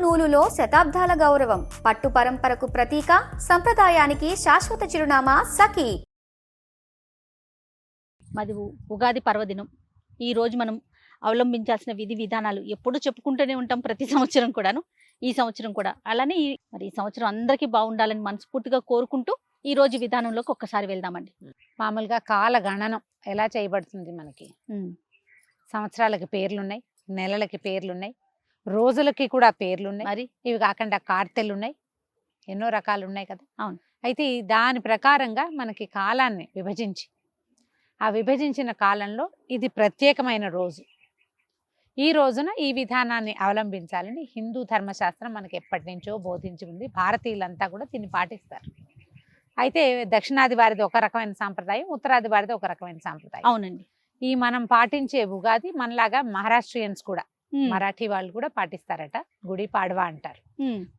నూలులో శతాబ్దాల గౌరవం, పట్టు పరంపరకు ప్రతీక, సంప్రదాయానికి శాశ్వత చిరునామా సఖీ. మాది ఉగాది పర్వదినం. ఈ రోజు మనం అవలంబించాల్సిన విధి విధానాలు ఎప్పుడు చెప్పుకుంటూనే ఉంటాం, ప్రతి సంవత్సరం కూడాను. ఈ సంవత్సరం కూడా అలానే మరి ఈ సంవత్సరం అందరికీ బాగుండాలని మనస్ఫూర్తిగా కోరుకుంటూ ఈ రోజు విధానంలోకి ఒక్కసారి వెళ్దామండి. మామూలుగా కాల గణనం ఎలా చేయబడుతుంది? మనకి సంవత్సరాలకి పేర్లున్నాయి, నెలలకి పేర్లున్నాయి, రోజులకి కూడా పేర్లున్నాయి. మరి ఇవి కాకుండా కార్తెలు ఉన్నాయి, ఎన్నో రకాలు ఉన్నాయి కదా. అవును. అయితే దాని ప్రకారంగా మనకి కాలాన్ని విభజించి, ఆ విభజించిన కాలంలో ఇది ప్రత్యేకమైన రోజు, ఈ రోజున ఈ విధానాన్ని అవలంబించాలని హిందూ ధర్మశాస్త్రం మనకి ఎప్పటి నుంచో బోధించి ఉంది. భారతీయులంతా కూడా దీన్ని పాటిస్తారు. అయితే దక్షిణాది వారిది ఒక రకమైన సాంప్రదాయం, ఉత్తరాది వారిది ఒక రకమైన సాంప్రదాయం. అవునండి. ఈ మనం పాటించే ఉగాది మనలాగా మహారాష్ట్రియన్స్ కూడా, మరాఠీ వాళ్ళు కూడా పాటిస్తారట. గుడి పాడవా అంటారు.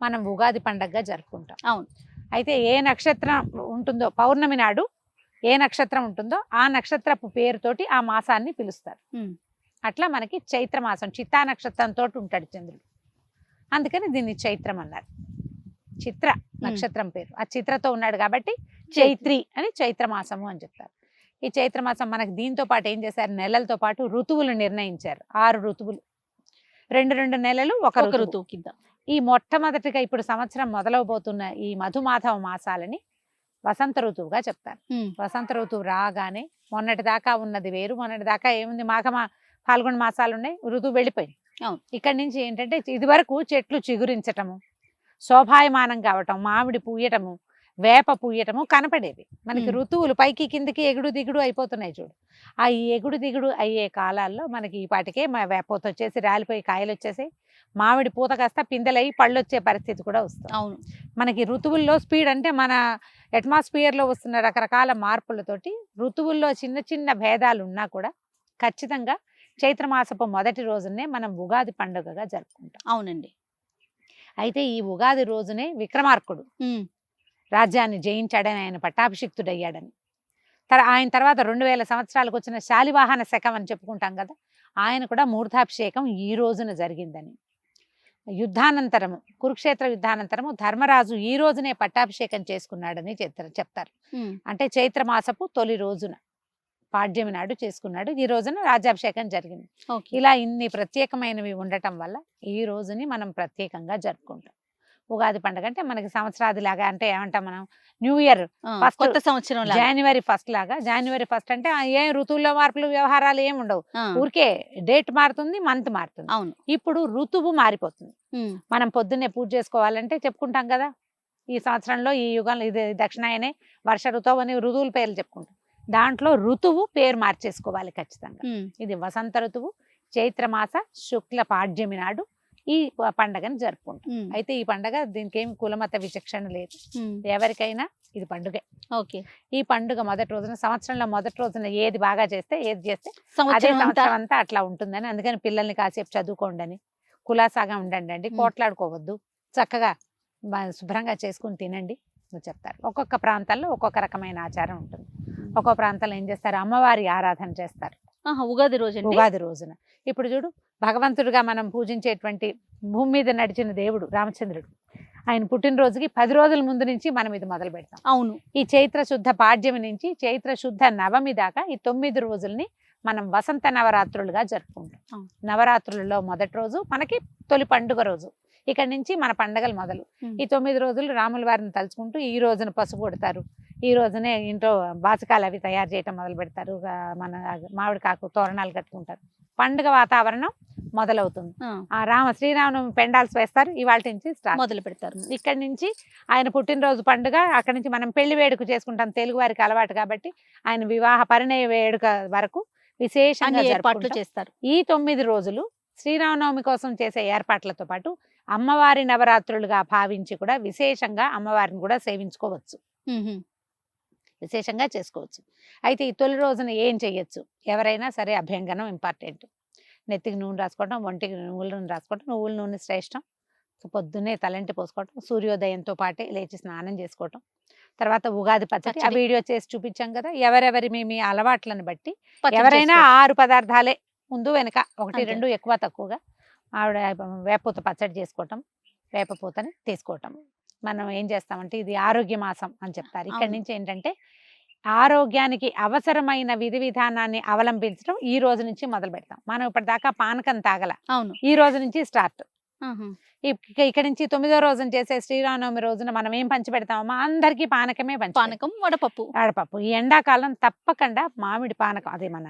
మనం ఉగాది పండగగా జరుపుకుంటాం. అవును. అయితే ఏ నక్షత్రం ఉంటుందో, పౌర్ణమి నాడు ఏ నక్షత్రం ఉంటుందో ఆ నక్షత్రపు పేరుతోటి ఆ మాసాన్ని పిలుస్తారు. అట్లా మనకి చైత్ర మాసం చిత్తా నక్షత్రంతో ఉంటాడు చంద్రుడు, అందుకని దీన్ని చైత్రం అన్నారు. చిత్ర నక్షత్రం పేరు, ఆ చిత్రతో ఉన్నాడు కాబట్టి చైత్రి అని చైత్ర మాసము అని చెప్తారు. ఈ చైత్ర మాసం మనకి దీంతో పాటు ఏం చేశారు, నెలలతో పాటు ఋతువులు నిర్ణయించారు. 6 ఋతువులు, 2 నెలలు ఒక ఋతువు కింద. ఈ మొట్టమొదటిగా ఇప్పుడు సంవత్సరం మొదలవబోతున్న ఈ మధుమాధవ మాసాలని వసంత ఋతువుగా చెప్తారు. వసంత ఋతువు రాగానే మొన్నటి దాకా ఉన్నది వేరు, మొన్నటి దాకా ఏముంది, ఫాల్గుణ మాసాలు ఉన్నాయి, ఋతువు వెళ్ళిపోయింది. ఇక్కడి నుంచి ఏంటంటే ఇది వరకు చెట్లు చిగురించటము, శోభాయమానం కావటం, మామిడి పూయటము, వేప పూయటము కనపడేవి. మనకి ఋతువులు పైకి కిందకి ఎగుడు దిగుడు అయిపోతున్నాయి చూడు. ఆ ఎగుడు దిగుడు అయ్యే కాలాల్లో మనకి ఈ పాటికే వేపతో వచ్చేసి రాలిపోయి కాయలు వచ్చేసి, మామిడి పూత కాస్త పిందెలయ్యి పళ్ళు వచ్చే పరిస్థితి కూడా వస్తుంది. అవును. మనకి ఋతువుల్లో స్పీడ్ అంటే మన అట్మాస్ఫియర్లో వస్తున్న రకరకాల మార్పులతోటి ఋతువుల్లో చిన్న చిన్న భేదాలు ఉన్నా కూడా ఖచ్చితంగా చైత్రమాసపు మొదటి రోజునే మనం ఉగాది పండుగగా జరుపుకుంటాం. అవునండి. అయితే ఈ ఉగాది రోజునే విక్రమార్కుడు రాజ్యాన్ని జయించాడని, ఆయన పట్టాభిషిక్తుడయ్యాడని, ఆయన తర్వాత 2000 సంవత్సరాలకు వచ్చిన శాలివాహన శకం అని చెప్పుకుంటాం కదా, ఆయన కూడా మూర్ధాభిషేకం ఈ రోజున జరిగిందని, యుద్ధానంతరము కురుక్షేత్ర యుద్ధానంతరము ధర్మరాజు ఈ రోజునే పట్టాభిషేకం చేసుకున్నాడని చెప్తారు. అంటే చైత్రమాసపు తొలి రోజున పాడ్యమి నాడు చేసుకున్నాడు. ఈ రోజున రాజ్యాభిషేకం జరిగింది. ఇలా ఇన్ని ప్రత్యేకమైనవి ఉండటం వల్ల ఈ రోజుని మనం ప్రత్యేకంగా జరుపుకుంటాం. ఉగాది పండుగ అంటే మనకి సంవత్సరాది లాగా, అంటే ఏమంటాం మనం, న్యూ ఇయర్ ఫస్ట్, కొత్త సంవత్సరం, జనవరి 1 లాగా. జనవరి 1 అంటే ఏం ఋతువుల్లో మార్పులు వ్యవహారాలు ఏమి ఉండవు, ఊరికే డేట్ మారుతుంది, మంత్ మారుతుంది. అవును. ఇప్పుడు ఋతువు మారిపోతుంది. మనం పొద్దున్నే పూజ చేసుకోవాలంటే చెప్పుకుంటాం కదా, ఈ సంవత్సరంలో ఈ యుగంలో ఇది దక్షిణాయనే వర్ష ఋతువు అని ఋతువుల పేర్లు చెప్పుకుంటాం. దాంట్లో ఋతువు పేరు మార్చేసుకోవాలి ఖచ్చితంగా. ఇది వసంత ఋతువు, చైత్రమాస శుక్ల పాడ్యమి నాడు ఈ పండగని జరుపుకుంటాం. అయితే ఈ పండగ దీనికి ఏమి కులమత విచక్షణ లేదు, ఎవరికైనా ఇది పండుగే. ఓకే. ఈ పండుగ మొదటి రోజున, సంవత్సరంలో మొదటి రోజున ఏది బాగా చేస్తే, ఏది చేస్తే అదే సంవత్సరం అంతా అట్లా ఉంటుందని, అందుకని పిల్లల్ని కాసేపు చదువుకోండి, కులాసాగా ఉండండి అండి, కోట్లాడుకోవద్దు, చక్కగా శుభ్రంగా చేసుకుని తినండి అని చెప్తారు. ఒక్కొక్క ప్రాంతాల్లో ఒక్కొక్క రకమైన ఆచారం ఉంటుంది. ఒక్కొక్క ప్రాంతాల్లో ఏం చేస్తారు, అమ్మవారి ఆరాధన చేస్తారు ఉగాది రోజు. ఉగాది రోజున ఇప్పుడు చూడు, భగవంతుడిగా మనం పూజించేటువంటి భూమి మీద నడిచిన దేవుడు రామచంద్రుడు, ఆయన పుట్టినరోజుకి 10 రోజుల ముందు నుంచి మనం ఇది మొదలు పెడతాం. అవును. ఈ చైత్ర శుద్ధ పాడ్యమి నుంచి చైత్ర శుద్ధ నవమి దాకా ఈ 9 రోజుల్ని మనం వసంత నవరాత్రులుగా జరుపుకుంటాం. నవరాత్రులలో మొదటి రోజు మనకి తొలి పండుగ రోజు. ఇక్కడ నుంచి మన పండగలు మొదలు. ఈ 9 రోజులు రాముల వారిని తలుచుకుంటూ ఈ రోజున పసుపు కొడతారు, ఈ రోజునే ఇంట్లో బాచకాలు అవి తయారు చేయటం మొదలు పెడతారు, మన మామిడికాకు తోరణాలు కట్టుకుంటారు, పండుగ వాతావరణం మొదలవుతుంది. శ్రీరామనవమి పెండాల్స్ వేస్తారు, ఇవాళ నుంచి మొదలు పెడతారు. ఇక్కడి నుంచి ఆయన పుట్టినరోజు పండుగ, అక్కడి నుంచి మనం పెళ్లి వేడుక చేసుకుంటాం, తెలుగు వారికి అలవాటు కాబట్టి ఆయన వివాహ పరిణయ వేడుక వరకు విశేషంగా ఏర్పాట్లు చేస్తారు. ఈ 9 రోజులు శ్రీరామనవమి కోసం చేసే ఏర్పాట్లతో పాటు అమ్మవారి నవరాత్రులుగా భావించి కూడా విశేషంగా అమ్మవారిని కూడా సేవించుకోవచ్చు, విశేషంగా చేసుకోవచ్చు. అయితే ఈ తొలి రోజున ఏం చెయ్యొచ్చు, ఎవరైనా సరే అభ్యంగనం ఇంపార్టెంట్. నెత్తికి నూనె రాసుకోవటం, ఒంటికి నువ్వుల నూనె రాసుకోవటం, నువ్వుల నూనె శ్రేష్టం. పొద్దున్నే తలంటి పోసుకోవటం, సూర్యోదయంతో పాటే లేచి స్నానం చేసుకోవటం, తర్వాత ఉగాది పచ్చడి ఆ వీడియో చేసి చూపించాం కదా. ఎవరెవరి మీ అలవాట్లను బట్టి ఎవరైనా 6 పదార్థాలే ముందు వెనక, 1 2 ఎక్కువ తక్కువగా ఆవిడ వేపపూత పచ్చడి చేసుకోవటం, వేపపూతని తీసుకోవటం. మనం ఏం చేస్తామంటే ఇది ఆరోగ్య మాసం అని చెప్తారు. ఇక్కడి నుంచి ఏంటంటే ఆరోగ్యానికి అవసరమైన విధి విధానాన్ని అవలంబించడం ఈ రోజు నుంచి మొదలు పెడతాం. మనం ఇప్పటిదాకా పానకం తాగల, అవును. ఈ రోజు నుంచి స్టార్ట్. ఇక్కడి నుంచి 9వ రోజున చేసే శ్రీరామనవమి రోజున మనం ఏం పంచి పెడతామమ్మా? అందరికీ పానకమే పానకం, వడపప్పు. ఈ ఎండాకాలం తప్పకుండా మామిడి పానకం, అదే మన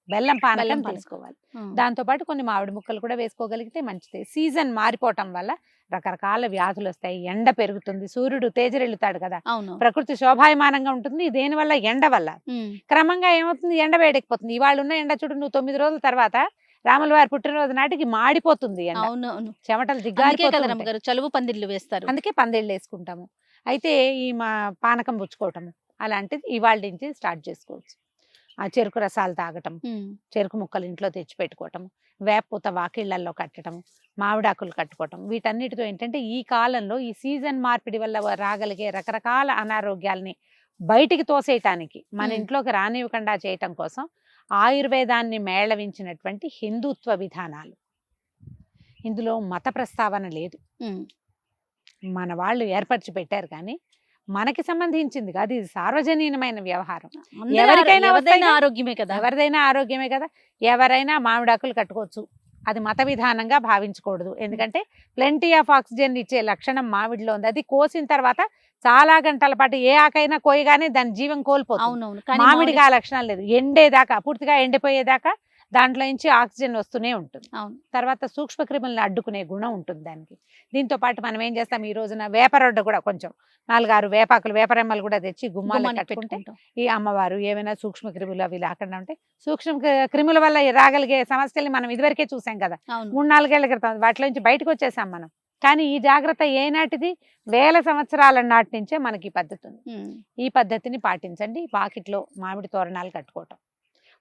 బెల్లం పానకం పానకం. తీసుకోవాలి. దాంతో పాటు కొన్ని మామిడి ముక్కలు కూడా వేసుకోగలిగితే మంచిది. సీజన్ మారిపోవటం వల్ల రకరకాల వ్యాధులు వస్తాయి, ఎండ పెరుగుతుంది, సూర్యుడు తేజరెళ్తాడు కదా, అవును. ప్రకృతి శోభాయమానంగా ఉంటుంది. దేని వల్ల? ఎండ వల్ల. క్రమంగా ఏమవుతుంది? ఎండ వేడెక్కిపోతుంది. ఇవాళ ఉన్న ఎండ చూడు, నువ్వు 9 రోజుల తర్వాత రాముల వారి పుట్టినరోజు నాటికి మాడిపోతుంది ఎండ. అవును. చెమటలు అందుకే దిగ్గాలి. కదా రమ్మగారు చలువు పందిర్లు వేస్తారు. అందుకే పందిళ్ళు వేసుకుంటాము. అయితే ఈ మా పానకం పుచ్చుకోవటము అలాంటిది ఇవాళ నుంచి స్టార్ట్ చేసుకోవచ్చు. ఆ చెరుకు రసాలు తాగటం, చెరుకు ముక్కలు ఇంట్లో తెచ్చి పెట్టుకోవటం, వేపపూత వాకిళ్లలో కట్టడం, మామిడాకులు కట్టుకోవటం, వీటన్నిటితో ఏంటంటే ఈ కాలంలో ఈ సీజన్ మార్పిడి వల్ల రాగలిగే రకరకాల అనారోగ్యాల్ని బయటికి తోసేయటానికి, మన ఇంట్లోకి రానివ్వకుండా చేయటం కోసం ఆయుర్వేదాన్ని మేళవించినటువంటి హిందుత్వ విధానాలు. ఇందులో మత ప్రస్తావన లేదు, మన వాళ్ళు ఏర్పరిచి పెట్టారు. కానీ మనకి సంబంధించింది కాదు, ఇది సార్వజనీనమైన వ్యవహారం. ఎవరికైనా ఆరోగ్యమే కదా, ఎవరిదైనా ఆరోగ్యమే కదా. ఎవరైనా మామిడాకులు కట్టుకోవచ్చు, అది మత విధానంగా భావించకూడదు. ఎందుకంటే ప్లెంటీ ఆఫ్ ఆక్సిజన్ ఇచ్చే లక్షణం మామిడిలో ఉంది. అది కోసిన తర్వాత చాలా గంటల పాటు ఏ ఆకైనా కోయగానే దాని జీవం కోల్పోతుంది. అవునవును. మామిడికి ఆ లక్షణాలు లేదు. ఎండేదాకా, పూర్తిగా ఎండిపోయేదాకా దాంట్లో నుంచి ఆక్సిజన్ వస్తూనే ఉంటుంది. తర్వాత సూక్ష్మ క్రిములను అడ్డుకునే గుణం ఉంటుంది దానికి. దీంతో పాటు మనం ఏం చేస్తాం, ఈ రోజున వేపరొడ్డ కూడా కొంచెం 4-6 వేపాకులు, వేపరెమ్మలు కూడా తెచ్చి గుమ్మాలు కట్టుకుంటే ఈ అమ్మవారు ఏమైనా సూక్ష్మ క్రిములు అవి లేకుండా ఉంటాయి. సూక్ష్మ క్రిముల వల్ల రాగలిగే సమస్యల్ని మనం ఇదివరకే చూసాం కదా, 3-4 ఏళ్ల క్రితం. వాటిలో నుంచి బయటకు వచ్చేసాం మనం. కానీ ఈ జాగ్రత్త ఏనాటిది? 1000 సంవత్సరాల నాటి నుంచే మనకి ఈ పద్ధతి ఉంది. ఈ పద్ధతిని పాటించండి. పాకిట్లో మామిడి తోరణాలు కట్టుకోవటం,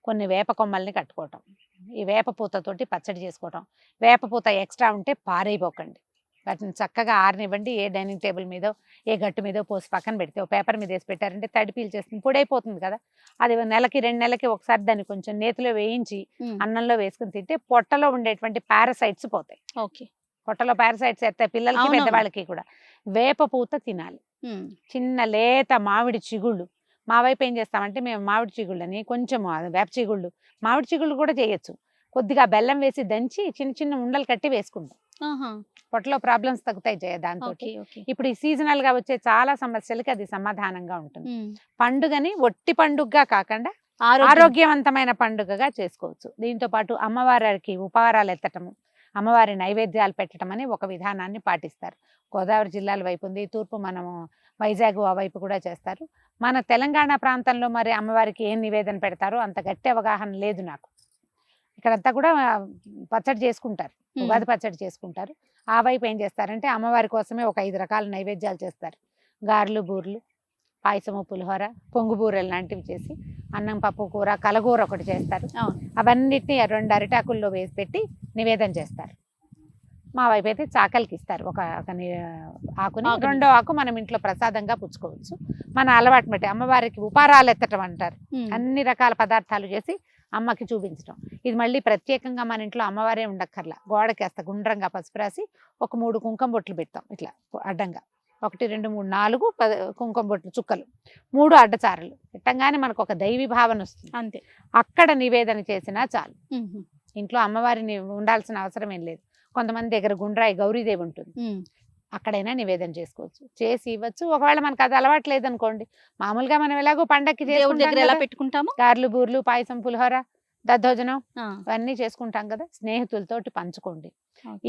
కొన్ని వేప కొమ్మల్ని కట్టుకోవటం, ఈ వేపపూతతోటి పచ్చడి చేసుకోవటం. వేపపూత ఎక్స్ట్రా ఉంటే పారైపోకండి, వాటిని చక్కగా ఆరనివ్వండి. ఏ డైనింగ్ టేబుల్ మీదో ఏ గట్టు మీదో పోసి పక్కన పెడితే, ఓ పేపర్ మీద వేసి పెట్టారంటే తడి పీల్చేస్తుంది, పొడైపోతుంది కదా. అది 1-2 నెలలకి ఒకసారి దాన్ని కొంచెం నేతిలో వేయించి అన్నంలో వేసుకుని తింటే పొట్టలో ఉండేటువంటి పారాసైట్స్ పోతాయి. పొట్టలో పారాసైట్స్ ఎత్తాయి పిల్లలకి పెద్దవాళ్ళకి కూడా. వేపపూత తినాలి. చిన్న లేత మామిడి చిగుళ్ళు, మా వైపు ఏం చేస్తామంటే మేము మామిడి చిగుళ్ళని కొంచెం వేప చిగుళ్ళు, మామిడి చిగుళ్ళు కూడా చేయొచ్చు, కొద్దిగా బెల్లం వేసి దంచి చిన్న చిన్న ఉండలు కట్టి వేసుకుంటాం. పొట్టలో ప్రాబ్లమ్స్ తగ్గుతాయి దాంతో. ఇప్పుడు ఈ సీజనల్ గా వచ్చే చాలా సమస్యలకి అది సమాధానంగా ఉంటుంది. పండుగని ఒట్టి పండుగగా కాకుండా ఆరోగ్యవంతమైన పండుగగా చేసుకోవచ్చు. దీంతో పాటు అమ్మవారికి ఉపహారాలు ఎత్తటము, అమ్మవారి నైవేద్యాలు పెట్టడం అని ఒక విధానాన్ని పాటిస్తారు. గోదావరి జిల్లాల వైపు ఉంది, తూర్పు మనము వైజాగ్ ఆ వైపు కూడా చేస్తారు. మన తెలంగాణ ప్రాంతంలో మరి అమ్మవారికి ఏం నివేదన పెడతారో అంత గట్టి అవగాహన లేదు నాకు. ఇక్కడంతా కూడా పచ్చడి చేసుకుంటారు, ఉగాది పచ్చడి చేసుకుంటారు. ఆ వైపు ఏం చేస్తారంటే అమ్మవారి కోసమే ఒక 5 రకాల నైవేద్యాలు చేస్తారు. గారెలు, బూర్లు, పాయసము, పులిహోర, పొంగు బూరెలు లాంటివి చేసి, అన్నం, పప్పు, కూర, కలగూర ఒకటి చేస్తారు. అవన్నిటిని 2 అరిటాకుల్లో వేసి పెట్టి నివేదన చేస్తారు. మా వైపు అయితే చాకలికి ఇస్తారు ఒక ఆకుని, 2వ ఆకు మనం ఇంట్లో ప్రసాదంగా పుచ్చుకోవచ్చు. మన అలవాటు బట్టి అమ్మవారికి ఉపహారాలు ఎత్తటం అంటారు. అన్ని రకాల పదార్థాలు చేసి అమ్మకి చూపించడం. ఇది మళ్ళీ ప్రత్యేకంగా మన ఇంట్లో అమ్మవారే ఉండక్కర్లా, గోడకి వేస్తా గుండ్రంగా పసుపు రాసి ఒక 3 కుంకుమ బొట్లు పెడతాం ఇట్లా అడ్డంగా. 1, 2, 3, 4 కుంకుమ బొట్లు చుక్కలు, 3 అడ్డచారలు పెట్టంగానే మనకు ఒక దైవీ భావన వస్తుంది. అంతే. అక్కడ నివేదన చేసినా చాలు. ఇంట్లో అమ్మవారిని ఉండాల్సిన అవసరం ఏం లేదు. కొంతమంది దగ్గర గుండ్రాయి గౌరీదేవి ఉంటుంది, అక్కడైనా నివేదన చేసుకోవచ్చు, చేసి ఇవ్వచ్చు. ఒకవేళ మనకు అది అలవాటు లేదనుకోండి, మామూలుగా మనం ఎలాగో పండక్కి పెట్టుకుంటాము, గారెలు, బూర్లు, పాయసం, పులిహోర, దద్దోజనం ఇవన్నీ చేసుకుంటాం కదా, స్నేహితులతోటి పంచుకోండి.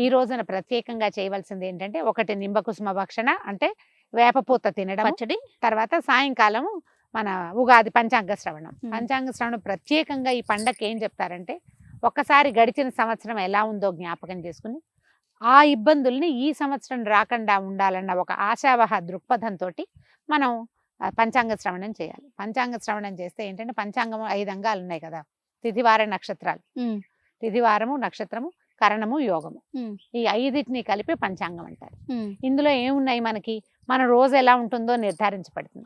ఈ రోజున ప్రత్యేకంగా చేయవలసింది ఏంటంటే, 1 నింబకుసుమ భక్షణ అంటే వేపపూత తినడం పచ్చడి. తర్వాత సాయంకాలం మన ఉగాది పంచాంగ శ్రవణం. పంచాంగ శ్రవణం ప్రత్యేకంగా ఈ పండగకి ఏం చెప్తారంటే, ఒక్కసారి గడిచిన సంవత్సరం ఎలా ఉందో జ్ఞాపకం చేసుకుని ఆ ఇబ్బందుల్ని ఈ సంవత్సరం రాకుండా ఉండాలన్న ఒక ఆశావహ దృక్పథంతో మనం పంచాంగ శ్రవణం చేయాలి. పంచాంగ శ్రవణం చేస్తే ఏంటంటే, పంచాంగం 5 అంగాలు ఉన్నాయి కదా, తిథివార నక్షత్రాలు. తిథివారము, నక్షత్రము, కరణము, యోగము, ఈ 5టిని కలిపి పంచాంగం అంటారు. ఇందులో ఏమున్నాయి, మనకి మన రోజు ఎలా ఉంటుందో నిర్ధారించబడుతుంది.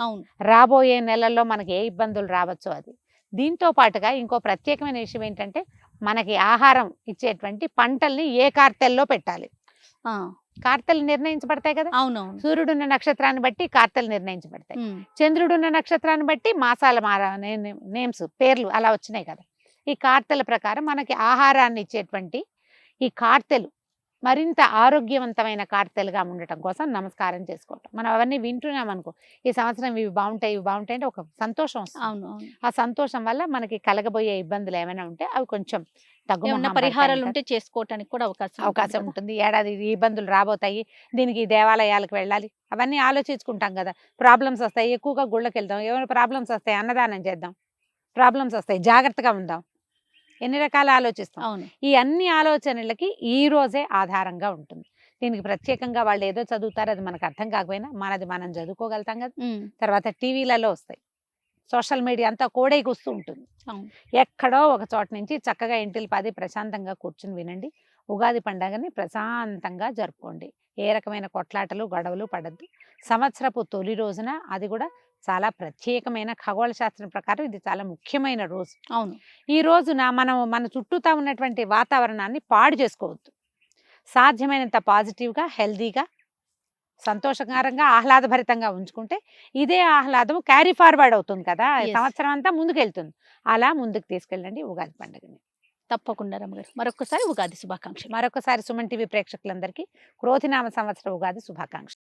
రాబోయే నెలల్లో మనకి ఏ ఇబ్బందులు రావచ్చో అది. దీంతో పాటుగా ఇంకో ప్రత్యేకమైన విషయం ఏంటంటే, మనకి ఆహారం ఇచ్చేటువంటి పంటల్ని ఏ కార్తెల్లో పెట్టాలి. ఆ, కార్తెలు నిర్ణయించబడతాయి కదా. అవునవును. సూర్యుడున్న నక్షత్రాన్ని బట్టి కార్తెలు నిర్ణయించబడతాయి. ఉమ్, చంద్రుడున్న నక్షత్రాన్ని బట్టి మాసాల నేమ్స్ పేర్లు అలా వచ్చినాయి కదా. ఈ కార్తెల ప్రకారం మనకి ఆహారాన్ని ఇచ్చేటువంటి ఈ కార్తెలు మరింత ఆరోగ్యవంతమైన కార్తెలుగా ఉండటం కోసం నమస్కారం చేసుకోవటం. మనం అవన్నీ వింటున్నాం అనుకో, ఈ సంవత్సరం ఇవి బాగుంటాయి అంటే ఒక సంతోషం వస్తుంది. అవును అవును. ఆ సంతోషం వల్ల మనకి కలగబోయే ఇబ్బందులు ఏమైనా ఉంటే అవి కొంచెం ఏమన్నా పరిహారాలు ఉంటే చేసుకోవటానికి కూడా అవకాశం ఉంటుంది. ఏడాది ఈ ఇబ్బందులు రాబోతాయి, దీనికి ఈ దేవాలయాలకు వెళ్ళాలి, అవన్నీ ఆలోచించుకుంటాం కదా. ప్రాబ్లమ్స్ వస్తాయి, ఎక్కువగా గుళ్ళకి వెళ్దాం, ఏమైనా ప్రాబ్లమ్స్ వస్తాయి, అన్నదానం చేద్దాం, ప్రాబ్లమ్స్ వస్తాయి, జాగ్రత్తగా ఉందాం, ఎన్ని రకాల ఆలోచిస్తాం. అవును. ఈ అన్ని ఆలోచనలకి ఈ రోజే ఆధారంగా ఉంటుంది. దీనికి ప్రత్యేకంగా వాళ్ళు ఏదో చదువుతారు, అది మనకు అర్థం కాకపోయినా మనది మనం చదువుకోగలుగుతాం కదా. ఉమ్, తర్వాత టీవీలలో వస్తాయి, సోషల్ మీడియా అంతా కోడైకి వస్తూ ఉంటుంది. అవును. ఎక్కడో ఒక చోట నుంచి చక్కగా ఇంటిల్ పది ప్రశాంతంగా కూర్చుని వినండి. ఉగాది పండగని ప్రశాంతంగా జరుపుకోండి. ఏ రకమైన కొట్లాటలు గొడవలు పడద్దు. సంవత్సరపు తొలి రోజున, అది కూడా చాలా ప్రత్యేకమైన ఖగోళ శాస్త్రం ప్రకారం ఇది చాలా ముఖ్యమైన రోజు. అవును. ఈ రోజున మనం మన చుట్టూతా ఉన్నటువంటి వాతావరణాన్ని పాడు చేసుకోవద్దు. సాధ్యమైనంత పాజిటివ్గా, హెల్దీగా, సంతోషకరంగా, ఆహ్లాదభరితంగా ఉంచుకుంటే ఇదే ఆహ్లాదం క్యారీ ఫార్వర్డ్ అవుతుంది కదా, Yes. సంవత్సరం అంతా ముందుకెళ్తుంది. అలా ముందుకు తీసుకెళ్ళండి ఉగాది పండుగని. తప్పకుండా రమ్మగారు. మరొకసారి ఉగాది శుభాకాంక్షలు. మరొకసారి సుమన్ టీవీ ప్రేక్షకులందరికీ క్రోధినామ సంవత్సర ఉగాది శుభాకాంక్షలు.